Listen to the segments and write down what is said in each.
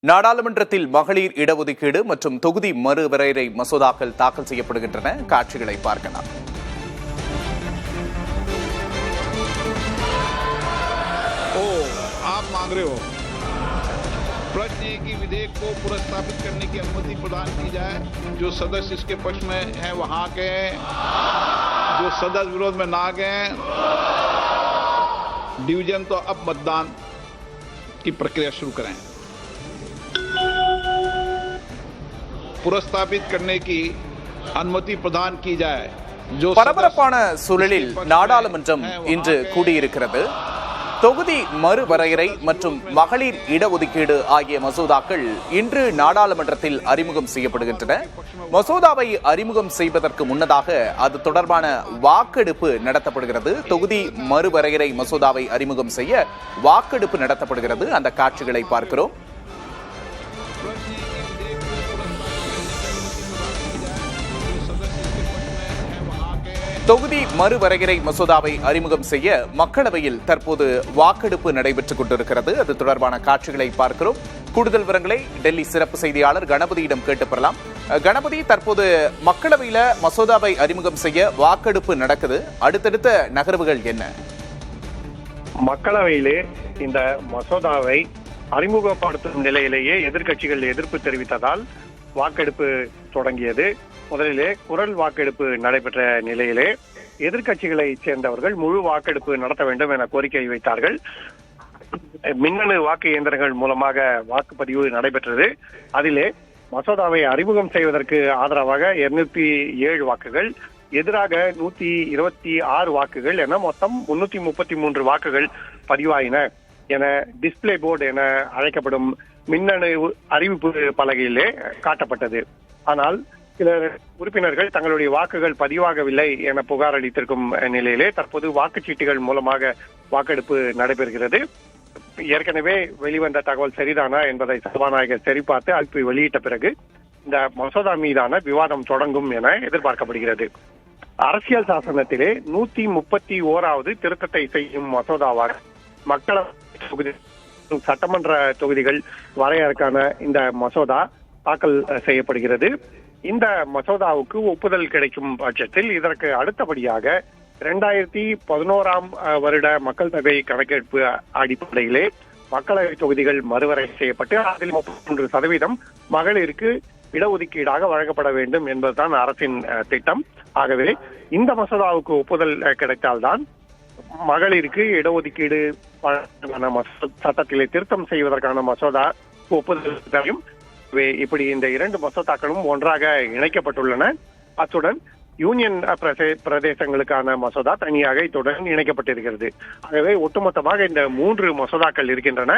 நாடாளுமன்றத்தில் மகளிர் இடஒதுக்கீடு மற்றும் தொகுதி மறுவரையறை மசோதாக்கள் தாக்கல் செய்யப்படுகின்றன. காட்சிகளை பார்க்கலாம். आप मांग रहे हो प्रश्न है कि विधेयक को पुनर्स्थापित करने की अनुमति प्रदान की जाए। जो सदस्य इसके पक्ष में हैं वहां के हैं, जो सदस्य विरोध में ना गए डिवीजन तो अब मतदान की प्रक्रिया शुरू करें। पुनर्स्थापित करने की अनुमति प्रदान की जाए। जो பரபரப்பான சூழலில் நாடாளுமன்றம் இன்று கூடியிருக்கிறது. தொகுதி மறுவரையறை மற்றும் மகளிர் இடஒதுக்கீடு ஆகிய மசோதாக்கள் இன்று நாடாளுமன்றத்தில் அறிமுகம் செய்யப்படுகின்றன. மசோதாவை அறிமுகம் செய்வதற்கு முன்னதாக அது தொடர்பான வாக்கெடுப்பு நடத்தப்படுகிறது. தொகுதி மறுவரையறை மசோதாவை அறிமுகம் செய்ய வாக்கெடுப்பு நடத்தப்படுகிறது. அந்த காட்சிகளை பார்க்கிறோம். தொகுதி மறுவரையறை மசோதாவை அறிமுகம் செய்ய மக்களவையில் தற்போது வாக்கெடுப்பு நடைபெற்றுக் கொண்டிருக்கிறது. அது தொடர்பான காட்சிகளை பார்க்கிறோம். கூடுதல் விவரங்களை டெல்லி சிறப்பு செய்தியாளர் கணபதியிடம் கேட்டு பெறலாம். கணபதி, தற்போது மக்களவையில மசோதாவை அறிமுகம் செய்ய வாக்கெடுப்பு நடக்குது. அடுத்தடுத்த நகர்வுகள் என்ன? மக்களவையிலே இந்த மசோதாவை அறிமுகப்படுத்தும் நிலையிலேயே எதிர்க்கட்சிகள் எதிர்ப்பு தெரிவித்ததால் வாக்கெடுப்பு தொடங்கியது. முதலிலே குரல் வாக்கெடுப்பு நடைபெற்ற நிலையிலே எதிர்க்கட்சிகளை சேர்ந்தவர்கள் முழு வாக்கெடுப்பு நடத்த வேண்டும் என கோரிக்கை வைத்தார்கள். மின்னணு வாக்கு இயந்திரங்கள் மூலமாக வாக்குப்பதிவு நடைபெற்றது. அதிலே மசோதாவை அறிமுகம் செய்வதற்கு ஆதரவாக 207 வாக்குகள், எதிராக 126 வாக்குகள் என மொத்தம் 333 வாக்குகள் பதிவாயின என டிஸ்பிளே போர்டு என அழைக்கப்படும் மின்னணு அறிவிப்பு பலகையிலே காட்டப்பட்டது. ஆனால் சில உறுப்பினர்கள் தங்களுடைய வாக்குகள் பதிவாகவில்லை என புகார் அளித்திருக்கும் நிலையிலே தற்போது வாக்குச்சீட்டுகள் மூலமாக வாக்கெடுப்பு நடைபெறுகிறது. ஏற்கனவே வெளிவந்த தகவல் சரிதானா என்பதை சபாநாயகர் சரிபார்த்து அழைப்பு வெளியிட்ட பிறகு இந்த மசோதா மீதான விவாதம் தொடங்கும் என எதிர்பார்க்கப்படுகிறது. அரசியல் சாசனத்திலே 131வது திருத்தத்தை செய்யும் மசோதாவாக மக்களவை தொகுதி சட்டமன்ற தொகுதிகள் வரையறுக்கான இந்த மசோதா தாக்கல் செய்யப்படுகிறது. இந்த மசோதாவுக்கு ஒப்புதல் கிடைக்கும் பட்சத்தில் இதற்கு அடுத்தபடியாக 2011ஆம் வருட மக்கள் தொகை கணக்கெடுப்பு அடிப்படையிலே மக்களவை தொகுதிகள் மறுவரை செய்யப்பட்டு அதில் 33% மகளிருக்கு இடஒதுக்கீடாக வழங்கப்பட வேண்டும் என்பதுதான் அரசின் திட்டம். ஆகவே இந்த மசோதாவுக்கு ஒப்புதல் கிடைத்தால்தான் மகளிருக்கு இடஒதுக்கீடு சட்டத்திலே திருத்தம் செய்வதற்கான மசோதா ஒப்புதல் தரும். இப்படி இந்த 2 மசோதாக்களும் ஒன்றாக இணைக்கப்பட்டுள்ளன. அத்துடன் யூனியன் பிரதேசங்களுக்கான மசோதா தனியாக இத்துடன் இணைக்கப்பட்டிருக்கிறது. ஆகவே ஒட்டுமொத்தமாக இந்த 3 மசோதாக்கள் இருக்கின்றன.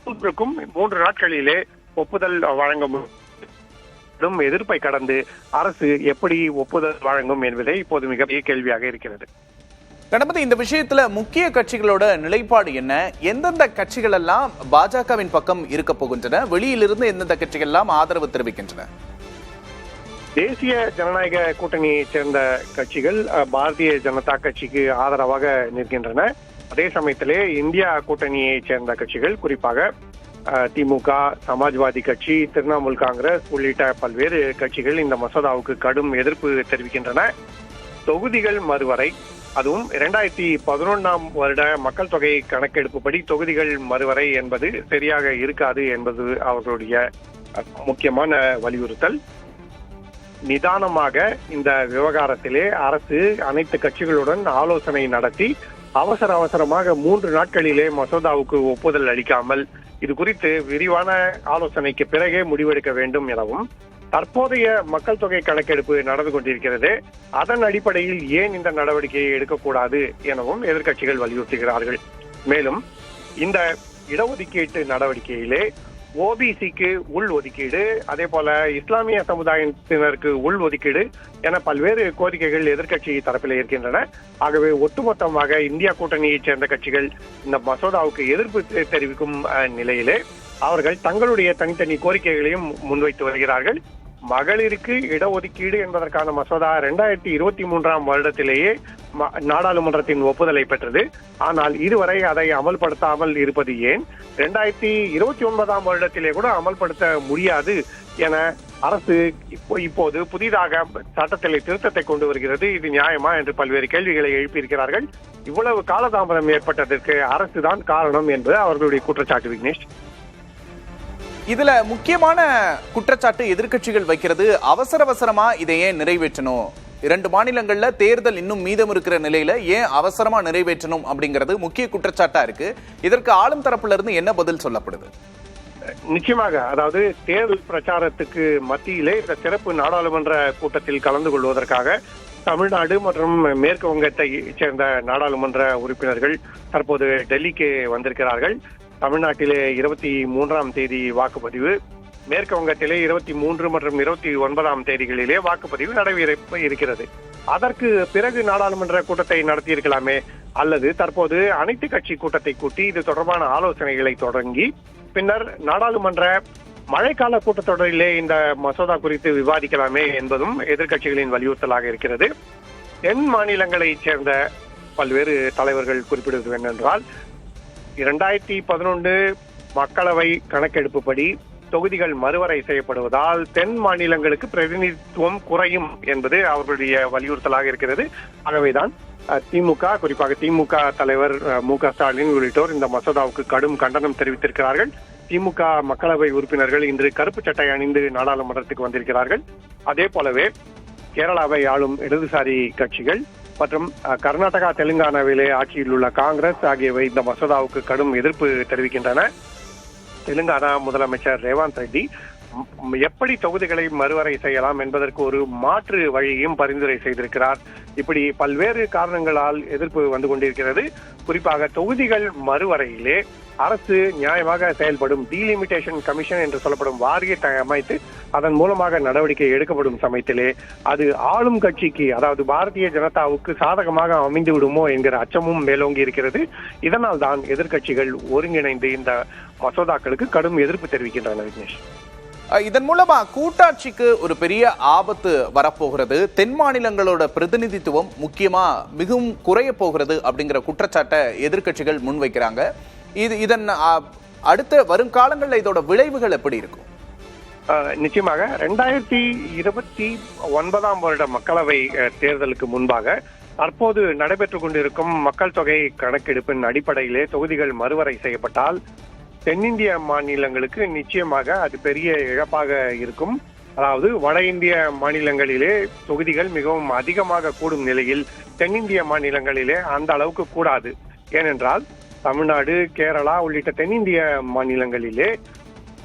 3 நாட்களிலே ஒப்புதல் வழங்கும் எதிர்ப்பை கடந்து அரசு எப்படி ஒப்புதல் வழங்கும் என்பதே இப்போது மிகப்பெரிய கேள்வியாக இருக்கிறது. கணபதி, இந்த விஷயத்துல முக்கிய கட்சிகளோட நிலைப்பாடு என்ன? எந்தெந்த கட்சிகள் எல்லாம் பாஜகவின் பக்கம் இருக்க போகின்றன? வெளியிலிருந்து எந்தெந்த கட்சிகள் எல்லாம் ஆதரவு தெரிவிக்கின்றன? தேசிய ஜனநாயக கூட்டணியை சேர்ந்த கட்சிகள் பாரதிய ஜனதா கட்சிக்கு ஆதரவாக நிற்கின்றன. அதே சமயத்திலே இந்தியா கூட்டணியை சேர்ந்த கட்சிகள், குறிப்பாக திமுக, சமாஜ்வாதி கட்சி, திரிணாமுல் காங்கிரஸ் உள்ளிட்ட பல்வேறு கட்சிகள் இந்த மசோதாவுக்கு கடும் எதிர்ப்பு தெரிவிக்கின்றன. தொகுதிகள் மறுவரை, அதுவும் 2011ஆம் வருட மக்கள் தொகை கணக்கெடுப்புப்படி தொகுதிகள் மறுவரை என்பது சரியாக இருக்காது என்பது அவர்களுடைய முக்கியமான வலியுறுத்தல். நிதானமாக இந்த விவகாரத்திலே அரசு அனைத்து கட்சிகளுடன் ஆலோசனை நடத்தி அவசரமாக 3 நாட்களிலே மசோதாவுக்கு ஒப்புதல் அளிக்காமல் இது குறித்து விரிவான ஆலோசனைக்கு பிறகே முடிவெடுக்க வேண்டும் எனவும், தற்போதைய மக்கள் தொகை கணக்கெடுப்பு நடந்து கொண்டிருக்கிறது, அதன் அடிப்படையில் ஏன் இந்த நடவடிக்கையை எடுக்கக்கூடாது எனவும் எதிர்க்கட்சிகள் வலியுறுத்துகிறார்கள். மேலும் இந்த இடஒதுக்கீட்டு நடவடிக்கையிலே ஓபிசிக்கு உள் ஒதுக்கீடு, அதே போல இஸ்லாமிய சமுதாயத்தினருக்கு உள் ஒதுக்கீடு என பல்வேறு கோரிக்கைகள் எதிர்க்கட்சி தரப்பில் இருக்கின்றன. ஆகவே ஒட்டுமொத்தமாக இந்தியா கூட்டணியைச் சேர்ந்த கட்சிகள் இந்த மசோதாவுக்கு எதிர்ப்பு தெரிவிக்கும் நிலையிலே அவர்கள் தங்களுடைய தனித்தனி கோரிக்கைகளையும் முன்வைத்து வருகிறார்கள். மகளிருக்கு இடஒதுக்கீடு என்பதற்கான மசோதா 2023ஆம் வருடத்திலேயே நாடாளுமன்றத்தின் ஒப்புதலை பெற்றது. ஆனால் இதுவரை அதை அமல்படுத்தாமல் இருப்பது ஏன், 2029ஆம் வருடத்திலே கூட அமல்படுத்த முடியாது என அரசு இப்போது புதிதாக சட்டத்திலே திருத்தத்தை கொண்டு வருகிறது. இது நியாயமா என்று பல்வேறு கேள்விகளை எழுப்பியிருக்கிறார்கள். இவ்வளவு காலதாமதம் ஏற்பட்டதற்கு அரசுதான் காரணம் என்பது அவர்களுடைய குற்றச்சாட்டு. விக்னேஷ், இதுல முக்கியமான குற்றச்சாட்டு எதிர்க்கட்சிகள் வைக்கிறது, அவசரமா இதை ஏன் நிறைவேற்றணும், 2 மாநிலங்கள்ல தேர்தல் இன்னும் மீதம் இருக்கிற நிலையில ஏன் அவசரமா நிறைவேற்றணும் அப்படிங்கிறது முக்கிய குற்றச்சாட்டா இருக்கு. இதற்கு ஆளும் தரப்புல இருந்து என்ன பதில் சொல்லப்படுது? நிச்சயமாக, அதாவது தேர்தல் பிரச்சாரத்துக்கு மத்தியிலே இந்த சிறப்பு நாடாளுமன்ற கூட்டத்தில் கலந்து கொள்வதற்காக தமிழ்நாடு மற்றும் மேற்கு வங்கத்தை சேர்ந்த நாடாளுமன்ற உறுப்பினர்கள் தற்போது டெல்லிக்கு வந்திருக்கிறார்கள். தமிழ்நாட்டிலே 23ஆம் தேதி வாக்குப்பதிவு, மேற்கு வங்கத்திலே 23 மற்றும் 29ஆம் தேதிகளிலே வாக்குப்பதிவு நடைபெற இருக்கிறது. அதற்கு பிறகு நாடாளுமன்ற கூட்டத்தை நடத்தியிருக்கலாமே, அல்லது தற்போது அனைத்து கட்சி கூட்டத்தை கூட்டி இது தொடர்பான ஆலோசனைகளை தொடங்கி பின்னர் நாடாளுமன்ற மழைக்கால கூட்டத்தொடரிலே இந்த மசோதா குறித்து விவாதிக்கலாமே என்பதும் எதிர்க்கட்சிகளின் வலியுறுத்தலாக இருக்கிறது. தென் மாநிலங்களைச் சேர்ந்த பல்வேறு தலைவர்கள் குறிப்பிடுவது என்னவென்றால், 2011 மக்களவை கணக்கெடுப்புப்படி தொகுதிகள் மறுவரை செய்யப்படுவதால் தென் மாநிலங்களுக்கு பிரதிநிதித்துவம் குறையும் என்பது அவர்களுடைய வலியுறுத்தலாக இருக்கிறது. ஆகவேதான் திமுக, குறிப்பாக திமுக தலைவர் மு.க. ஸ்டாலின் உள்ளிட்டோர் இந்த மசோதாவுக்கு கடும் கண்டனம் தெரிவித்திருக்கிறார்கள். திமுக மக்களவை உறுப்பினர்கள் இன்று கருப்பு சட்டை அணிந்து நாடாளுமன்றத்துக்கு வந்திருக்கிறார்கள். அதே போலவே கேரளாவை ஆளும் இடதுசாரி கட்சிகள் மற்றும் கர்நாடகா, தெலுங்கானாவிலே ஆட்சியில் உள்ள காங்கிரஸ் ஆகியவை இந்த மசோதாவுக்கு கடும் எதிர்ப்பு தெரிவிக்கின்றன. தெலுங்கானா முதலமைச்சர் ரேவந்த் ரெட்டி எப்படி தொகுதிகளை மறுவரை செய்யலாம் என்பதற்கு ஒரு மாற்று வழியையும் பரிந்துரை செய்திருக்கிறார். இப்படி பல்வேறு காரணங்களால் எதிர்ப்பு வந்து கொண்டிருக்கிறது. குறிப்பாக தொகுதிகள் மறுவரையிலே அரசு நியாயமாக செயல்படும் டீலிமிட்டேஷன் கமிஷன் என்று சொல்லப்படும் வாரியத்தை அமைத்து அதன் மூலமாக நடவடிக்கை எடுக்கப்படும் சமயத்திலே அது ஆளும் கட்சிக்கு, அதாவது பாரதிய ஜனதாவுக்கு சாதகமாக அமைந்து விடுமோ என்கிற அச்சமும் மேலோங்கி இருக்கிறது. இதனால் தான் எதிர்க்கட்சிகள் ஒருங்கிணைந்து இந்த மசோதாக்களுக்கு கடும் எதிர்ப்பு தெரிவிக்கின்றன. விக்னேஷ், இதன் மூலமா கூட்டாட்சிக்கு ஒரு பெரிய ஆபத்து வரப்போகிறது, தென் மாநிலங்களோட பிரதிநிதித்துவம் முக்கியமா மிகவும் குறைய போகிறது அப்படிங்கிற குற்றச்சாட்டை எதிர்க்கட்சிகள் முன்வைக்கிறாங்க. இதன் அடுத்த வரும் காலங்களில் இதோட விளைவுகள் எப்படி இருக்கும்? நிச்சயமாக 2029ஆம் வருட மக்களவை தேர்தலுக்கு முன்பாக தற்போது நடைபெற்றுக் கொண்டிருக்கும் மக்கள் தொகை கணக்கெடுப்பின் அடிப்படையிலே தொகுதிகள் மறுவரை செய்யப்பட்டால் தென்னிந்திய மாநிலங்களுக்கு நிச்சயமாக அது பெரிய இழப்பாக இருக்கும். அதாவது வட இந்திய மாநிலங்களிலே தொகுதிகள் மிகவும் அதிகமாக கூடும் நிலையில் தென்னிந்திய மாநிலங்களிலே அந்த அளவுக்கு கூடாது. ஏனென்றால் தமிழ்நாடு, கேரளா உள்ளிட்ட தென்னிந்திய மாநிலங்களிலே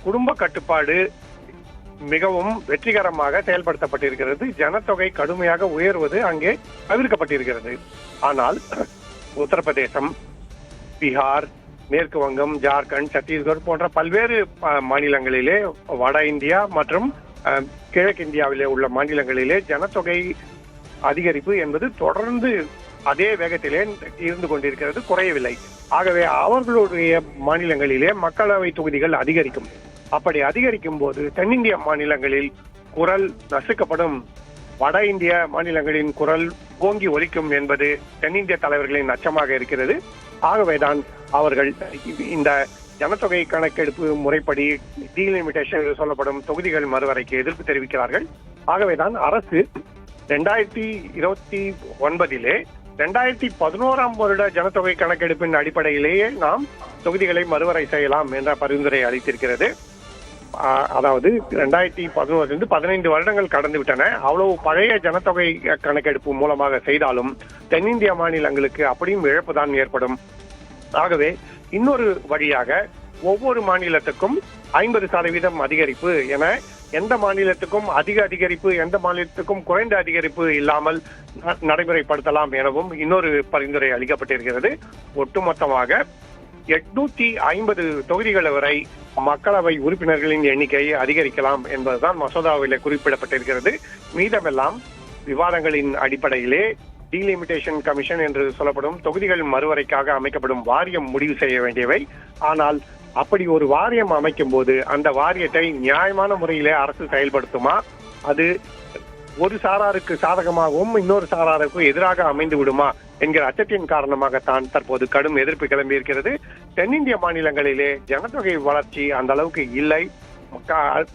குடும்ப கட்டுப்பாடு மிகவும் வெற்றிகரமாக செயல்படுத்தப்பட்டிருக்கிறது. ஜனத்தொகை கடுமையாக உயர்வது அங்கே தவிர்க்கப்பட்டிருக்கிறது. ஆனால் உத்தரப்பிரதேசம், பீகார், மேற்கு வங்கம், ஜார்க்கண்ட், சத்தீஸ்கர் போன்ற பல்வேறு மாநிலங்களிலே, வட இந்தியா மற்றும் கிழக்கு இந்தியாவிலே உள்ள மாநிலங்களிலே ஜனத்தொகை அதிகரிப்பு என்பது தொடர்ந்து அதே வேகத்திலே இருந்து கொண்டிருக்கிறது, குறையவில்லை. ஆகவே அவர்களுடைய மாநிலங்களிலே மக்களவை தொகுதிகள் அதிகரிக்கும். அப்படி அதிகரிக்கும் போது தென்னிந்திய மாநிலங்களில் குரல் நசுக்கப்படும், வட இந்திய மாநிலங்களின் குரல் ஓங்கி ஒலிக்கும் என்பது தென்னிந்திய தலைவர்களின் அச்சமாக இருக்கிறது. ஆகவேதான் அவர்கள் இந்த ஜனத்தொகை கணக்கெடுப்பு முறைப்படி டீலிமிட்டேஷன் என்று சொல்லப்படும் தொகுதிகள் மறுவரைக்கு எதிர்ப்பு தெரிவிக்கிறார்கள். ஆகவேதான் அரசு 2029 2011ஆம் வருட ஜனத்தொகை கணக்கெடுப்பின் அடிப்படையிலேயே நாம் தொகுதிகளை மறுவரை செய்யலாம் என்ற பரிந்துரை அளித்திருக்கிறது. அதாவது 2011 15 வருடங்கள் கடந்து விட்டன. அவ்வளவு பழைய ஜனத்தொகை கணக்கெடுப்பு மூலமாக செய்தாலும் தென்னிந்திய மாநிலங்களுக்கு அப்படியும் இழப்புதான் ஏற்படும். ஆகவே இன்னொரு வழியாக ஒவ்வொரு மாநிலத்துக்கும் 50% அதிகரிப்பு என, எந்த மாநிலத்துக்கும் அதிக அதிகரிப்பு, எந்த மாநிலத்துக்கும் குறைந்த அதிகரிப்பு இல்லாமல் நடைமுறைப்படுத்தலாம் எனவும் இன்னொரு பரிந்துரை அளிக்கப்பட்டிருக்கிறது. ஒட்டுமொத்தமாக 850 தொகுதிகள் வரை மக்களவை உறுப்பினர்களின் எண்ணிக்கை அதிகரிக்கலாம் என்பதுதான் மசோதாவில் குறிப்பிடப்பட்டிருக்கிறது. மீதமெல்லாம் விவாதங்களின் அடிப்படையிலே டீலிமிட்டேஷன் கமிஷன் என்று சொல்லப்படும் தொகுதிகள் மறுவரைக்காக அமைக்கப்படும் வாரியம் முடிவு செய்ய வேண்டியவை. ஆனால் அப்படி ஒரு வாரியம் அமைக்கும் போது அந்த வாரியத்தை நியாயமான முறையிலே அரசு செயல்படுத்துமா, அது ஒரு சாராருக்கு சாதகமாகவும் இன்னொரு சாராருக்கும் எதிராக அமைந்து விடுமா என்கிற அச்சத்தின் காரணமாகத்தான் தற்போது கடும் எதிர்ப்பு கிளம்பி இருக்கிறது. தென்னிந்திய மாநிலங்களிலே ஜனத்தொகை வளர்ச்சி அந்த அளவுக்கு இல்லை,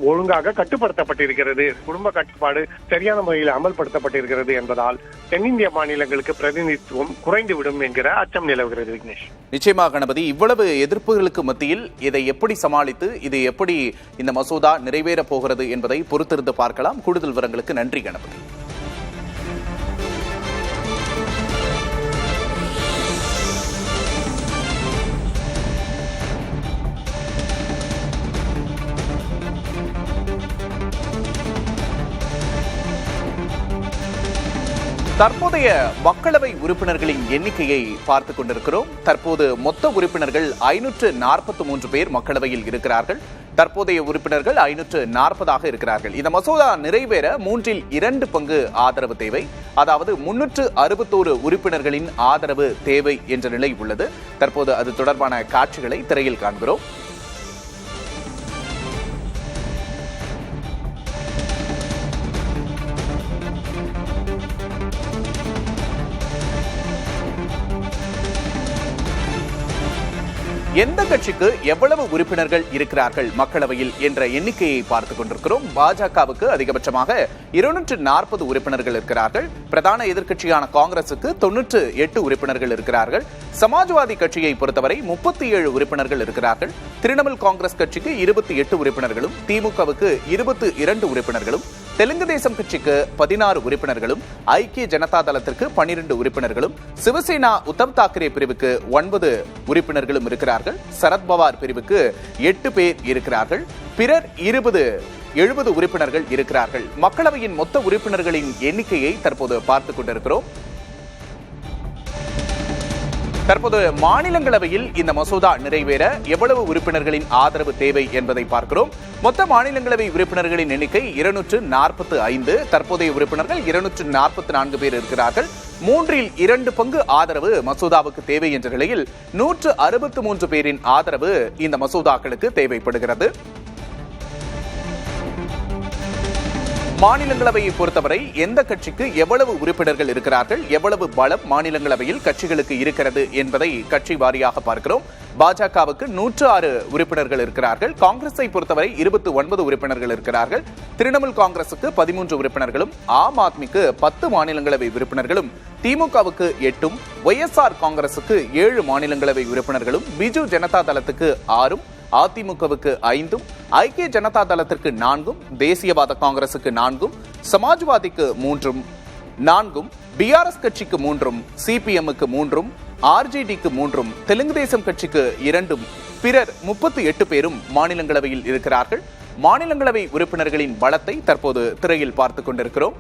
ஒழுங்காக கட்டுப்படுத்தப்பட்டிருக்கிறது, குடும்ப கட்டுப்பாடு சரியான முறையில் அமல்படுத்தப்பட்டிருக்கிறது என்பதால் தென்னிந்திய மாநிலங்களுக்கு பிரதிநிதித்துவம் குறைந்துவிடும் என்கிற அச்சம் நிலவுகிறது. விக்னேஷ், நிச்சயமாக கணபதி, இவ்வளவு எதிர்ப்புகளுக்கு மத்தியில் இதை எப்படி சமாளித்து இது எப்படி இந்த மசோதா நிறைவேறப் போகிறது என்பதை பொறுத்திருந்து பார்க்கலாம். கூடுதல் விவரங்களுக்கு நன்றி கணபதி. தற்போதைய மக்களவை உறுப்பினர்களின் எண்ணிக்கையை பார்த்துக் கொண்டிருக்கிறோம். தற்போது மொத்த உறுப்பினர்கள் 543 பேர் மக்களவையில் இருக்கிறார்கள். தற்போதைய உறுப்பினர்கள் 540 இருக்கிறார்கள். இந்த மசோதா நிறைவேற 2/3 பங்கு ஆதரவு தேவை. அதாவது 361 உறுப்பினர்களின் ஆதரவு தேவை என்ற நிலை உள்ளது. தற்போது அது தொடர்பான காட்சிகளை திரையில் காண்கிறோம். எந்த கட்சிக்கு எவ்வளவு உறுப்பினர்கள் இருக்கிறார்கள் மக்களவையில் என்ற எண்ணிக்கையை பார்த்துக் கொண்டிருக்கிறோம். பாஜகவுக்கு அதிகபட்சமாக 240 உறுப்பினர்கள் இருக்கிறார்கள். பிரதான எதிர்க்கட்சியான காங்கிரசுக்கு 98 உறுப்பினர்கள் இருக்கிறார்கள். சமாஜ்வாதி கட்சியை பொறுத்தவரை 37 உறுப்பினர்கள் இருக்கிறார்கள். திரிணாமுல் காங்கிரஸ் கட்சிக்கு 28 உறுப்பினர்களும், திமுகவுக்கு 22 உறுப்பினர்களும், தெலுங்கு தேசம் கட்சிக்கு 16 உறுப்பினர்களும், ஐக்கிய ஜனதா தளத்திற்கு 12 உறுப்பினர்களும், சிவசேனா உத்தவ் தாக்கரே பிரிவுக்கு 9 உறுப்பினர்களும் இருக்கிறார்கள். சரத்பவார் பிரிவுக்கு 8 பேர் இருக்கிறார்கள். பிறர் 70 உறுப்பினர்கள் இருக்கிறார்கள். மக்களவையின் மொத்த உறுப்பினர்களின் எண்ணிக்கையை தற்போது பார்த்துக் கொண்டிருக்கிறோம். தற்போது மாநிலங்களவையில் இந்த மசோதா நிறைவேற எவ்வளவு உறுப்பினர்களின் ஆதரவு தேவை என்பதை பார்க்கிறோம். மொத்த மாநிலங்களவை உறுப்பினர்களின் எண்ணிக்கை 245. தற்போதைய உறுப்பினர்கள் 244 பேர் இருக்கிறார்கள். 3/2 பங்கு ஆதரவு மசோதாவுக்கு தேவை என்ற நிலையில் 163 பேரின் ஆதரவு இந்த மசோதாக்களுக்கு தேவைப்படுகிறது. மாநிலங்களவையை பொறுத்தவரை எந்த கட்சிக்கு எவ்வளவு உறுப்பினர்கள் இருக்கிறார்கள், எவ்வளவு பலம் மாநிலங்களவையில் கட்சிகளுக்கு இருக்கிறது என்பதை கட்சி வாரியாக பார்க்கிறோம். பாஜகவுக்கு 106 உறுப்பினர்கள் இருக்கிறார்கள். காங்கிரஸை பொறுத்தவரை 29 உறுப்பினர்கள் இருக்கிறார்கள். திரிணாமுல் காங்கிரசுக்கு 13 உறுப்பினர்களும், ஆம் ஆத்மிக்கு 10 மாநிலங்களவை உறுப்பினர்களும், திமுகவுக்கு 8, ஒய்எஸ்ஆர் காங்கிரசுக்கு 7 மாநிலங்களவை உறுப்பினர்களும், பிஜு ஜனதா தளத்துக்கு 6, அதிமுகவுக்கு 5, ஐக்கிய ஜனதா தளத்திற்கு 4, தேசியவாத காங்கிரசுக்கு 4, சமாஜ்வாதிக்கு 3, பிஆர்எஸ் கட்சிக்கு 3, சிபிஎம்முக்கு 3, ஆர்ஜேடிக்கு 3, தெலுங்கு தேசம் கட்சிக்கு 2, பிறர் 38 பேரும் மாநிலங்களவையில் இருக்கிறார்கள். மாநிலங்களவை உறுப்பினர்களின் பலத்தை தற்போது திரையில் பார்த்துக் கொண்டிருக்கிறோம்.